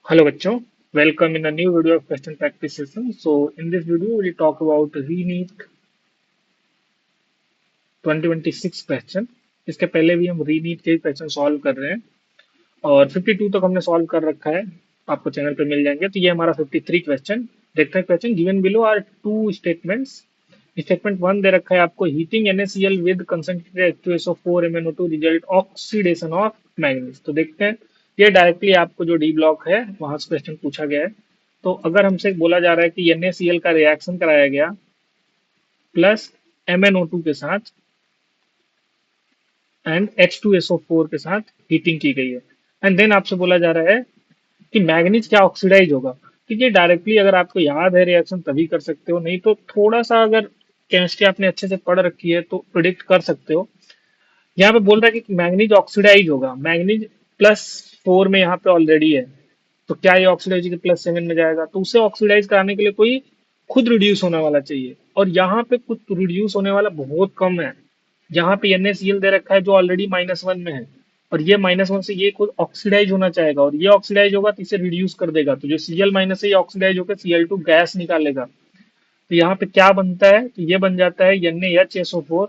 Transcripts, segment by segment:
Hello bachcho, welcome in a new video of question practice session. So in this video we'll talk about RENEET 2026 question. इसके पहले भी हम RENEET के question solve कर रहे हैं और 52 तक हमने सॉल्व कर रखा है, आपको चैनल पे मिल जाएंगे। तो ये हमारा 53 क्वेश्चन। देखते हैं question. Given below are two statements. Statement one दे रखा है आपको, heating NaCl with concentrated H2SO4 MnO2 result oxidation of manganese. तो देखते हैं, ये डायरेक्टली आपको जो डी ब्लॉक है वहां से क्वेश्चन पूछा गया है। तो अगर हमसे बोला जा रहा है कि NaCl का रिएक्शन कराया गया प्लस MnO2 के साथ एंड H2SO4 के साथ हीटिंग की गई है, एंड देन आपसे बोला जा रहा है कि मैग्नीज क्या ऑक्सीडाइज होगा। तो ये डायरेक्टली अगर आपको याद है रिएक्शन तभी कर सकते हो, नहीं तो थोड़ा सा अगर केमिस्ट्री आपने अच्छे से पढ़ रखी है तो प्रिडिक्ट कर सकते हो। यहाँ पे बोल रहा है कि मैग्नीज ऑक्सीडाइज होगा। मैग्नीज +4 में यहाँ पे ऑलरेडी है, तो क्या ये ऑक्सीडाइज के +7 में जाएगा? तो उसे ऑक्सीडाइज कराने के लिए कोई खुद रिड्यूस होने वाला चाहिए, और यहाँ पे कुछ रिड्यूस होने वाला बहुत कम है। यहाँ पे NaCl दे रखा है जो ऑलरेडी -1 में है, और ये -1 से ये खुद ऑक्सीडाइज होना चाहेगा, और ये ऑक्सीडाइज होगा तो इसे रिड्यूस कर देगा। तो जो Cl- है ये ऑक्सीडाइज होकर Cl2 गैस निकालेगा। तो यहाँ पे क्या बनता है? तो ये बन जाता है NaHSO4,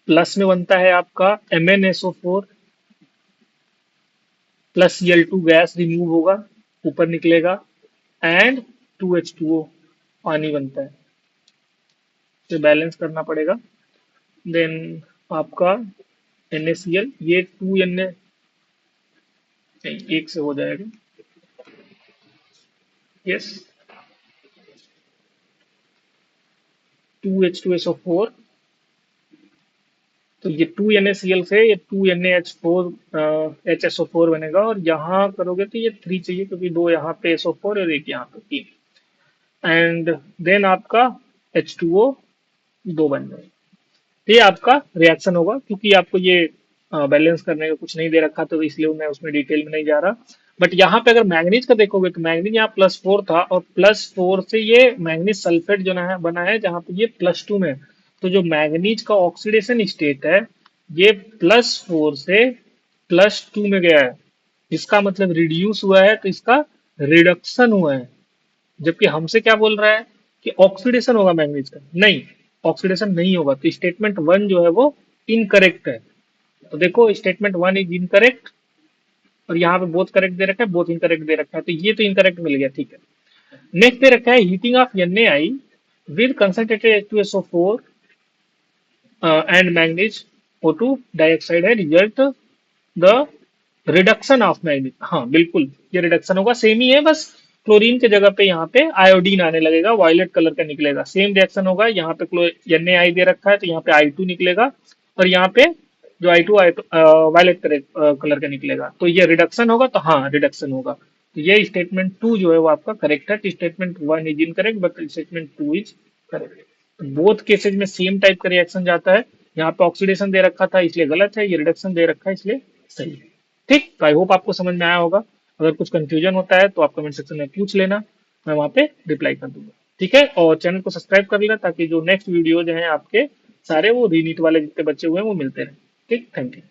प्लस में बनता है आपका MnSO4 plus Cl2 gas remove होगा, ऊपर निकलेगा, एंड 2H2O पानी बनता है। तो बैलेंस करना पड़ेगा। देन आपका NaCl, ये 2 Na नहीं, एक से हो जाएगा। यस, 2H2SO4, तो ये 2 NaCl से ये 2 NaH4 HSO4 बनेगा, और यहाँ करोगे तो ये 3 चाहिए क्योंकि 2 यहाँ पे SO4 और एक यहाँ पे 3, एंड देन आपका H2O 2 बन जाएगा। तो ये आपका रिएक्शन होगा, क्योंकि आपको ये बैलेंस करने का कुछ नहीं दे रखा, तो इसलिए मैं उसमें डिटेल में नहीं जा रहा। बट यहाँ पे अगर मैग्नीज का देखोगे तो मैग्नीज यहाँ +4 था, और +4 से ये मैग्नीज सल्फेट जो ना है बना है जहाँ पे ये +2 में है। तो जो मैग्नीज का ऑक्सीडेशन स्टेट है ये +4 से +2 में गया है, इसका मतलब रिड्यूस हुआ है, तो इसका रिडक्शन हुआ है। जबकि हमसे क्या बोल रहा है कि ऑक्सीडेशन होगा मैग्नीज का, नहीं, ऑक्सीडेशन नहीं होगा। तो स्टेटमेंट वन जो है वो इनकरेक्ट है। तो देखो, स्टेटमेंट वन इज इनकरेक्ट, और यहाँ पे बोथ करेक्ट दे रखा है, बोथ इनकरेक्ट दे रखा है, तो ये तो इनकरेक्ट मिल गया, ठीक है। नेक्स्ट दे रखा है, heating of NaI with concentrated H2SO4 and manganese O2 dioxide है, result the reduction of manganese. हाँ बिल्कुल, ये रिडक्शन होगा, सेम ही है, बस क्लोरीन के जगह पे यहाँ पे आयोडीन आने लगेगा, वायलेट कलर का निकलेगा। सेम रिएक्शन होगा, यहाँ पे NaI दे रखा है तो यहाँ पे I2 निकलेगा, और यहाँ पे जो I2 वायलेट कलर का निकलेगा। तो ये रिडक्शन होगा, तो हाँ रिडक्शन होगा। तो ये स्टेटमेंट टू जो है वो आपका करेक्ट है। Statement one is incorrect but statement two is correct. Both cases में सेम टाइप का रिएक्शन जाता है। यहाँ पे ऑक्सीडेशन दे रखा था इसलिए गलत है, ये रिडक्शन दे रखा है इसलिए सही है। ठीक, तो आई होप आपको समझ में आया होगा। अगर कुछ कंफ्यूजन होता है तो आप कमेंट सेक्शन में पूछ लेना, मैं वहां पे रिप्लाई कर दूंगा। ठीक है, और चैनल को सब्सक्राइब कर लेना ताकि जो नेक्स्ट वीडियो जो है आपके सारे वो रीनीट वाले जितने बच्चे हुए हैं वो मिलते रहे। ठीक, थैंक यू।